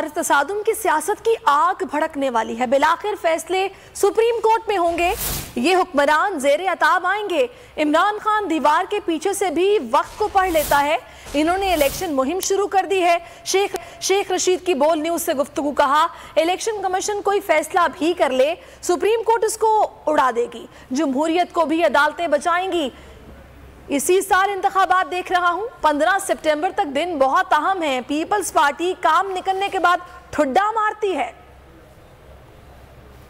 और तसादुम की सियासत की आग भड़कने वाली है। बिलाखिर फैसले सुप्रीम कोर्ट में होंगे। ये हुक्मरान ज़ेरे अताब आएंगे। इमरान खान दीवार के पीछे से भी वक्त को पढ़ लेता है। इन्होंने इलेक्शन मुहिम शुरू कर दी है। शेख रशीद की बोल न्यूज से गुफ्तगू कहा, इलेक्शन कमीशन कोई फैसला भी कर ले, सुप्रीम कोर्ट इसको उड़ा देगी, जमहूरियत को भी अदालतें बचाएंगी। इसी साल इंतखाबात देख रहा हूं, 15 सितंबर तक दिन बहुत अहम है। पीपल्स पार्टी काम निकलने के बाद ठुड्डा मारती है।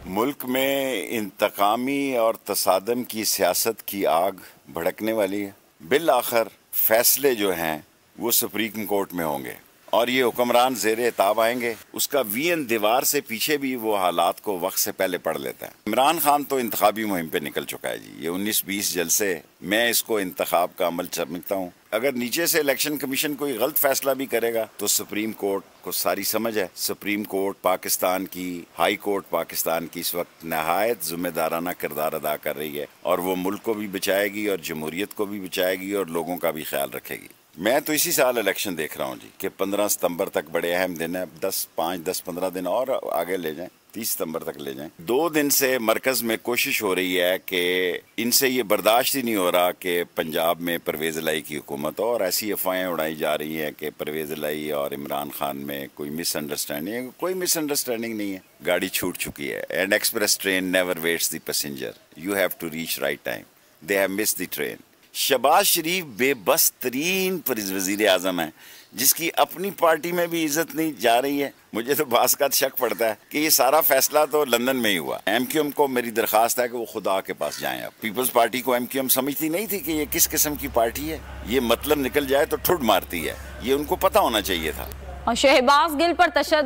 मुल्क में इंतकामी और तसादम की सियासत की आग भड़कने वाली है। बिल आखिर फैसले जो हैं वो सुप्रीम कोर्ट में होंगे और ये हुक्मरान ज़ेरे ताब आएंगे। उसका वीएन दीवार से पीछे भी वो हालात को वक्त से पहले पढ़ लेता है। इमरान खान तो इंतखाबी मुहिम पे निकल चुका है जी। ये 19-20 जलसे, मैं इसको इंतखाब का अमल समझता हूँ। अगर नीचे से इलेक्शन कमीशन कोई गलत फैसला भी करेगा तो सुप्रीम कोर्ट को सारी समझ है। सुप्रीम कोर्ट पाकिस्तान की, हाई कोर्ट पाकिस्तान की इस वक्त नहायत जिम्मेदाराना किरदार अदा कर रही है और वो मुल्क को भी बचाएगी और जमहूरियत को भी बचाएगी और लोगों का भी ख्याल रखेगी। मैं तो इसी साल इलेक्शन देख रहा हूँ जी कि 15 सितंबर तक बड़े अहम दिन है। 10-15 दिन और आगे ले जाएं, 30 सितंबर तक ले जाएं। 2 दिन से मरकज में कोशिश हो रही है कि इनसे ये बर्दाश्त ही नहीं हो रहा कि पंजाब में परवेज इलाही की हुकूमत हो और ऐसी अफवाहें उड़ाई जा रही हैं कि परवेज इलाही और इमरान खान में कोई मिसअंडरस्टैंडिंग है। कोई मिसअंडरस्टैंडिंग नहीं है। गाड़ी छूट चुकी है। And express train never waits the passenger, you have to reach right time, they have missed the train. Shahbaz Sharif बेबस तरीन वज़ीर आज़म है जिसकी अपनी पार्टी में भी इज्जत नहीं जा रही है। मुझे तो बाज़ शक पड़ता है कि ये सारा फैसला तो लंदन में ही हुआ। एमक्यूएम को मेरी दरख्वास्त है कि वो खुदा के पास जाएं। अब पीपल्स पार्टी को एमक्यूएम समझती नहीं थी कि ये किस किस्म की पार्टी है। ये मतलब निकल जाए तो ठुड मारती है, ये उनको पता होना चाहिए था। और शहबाज गिल पर तशद्दुद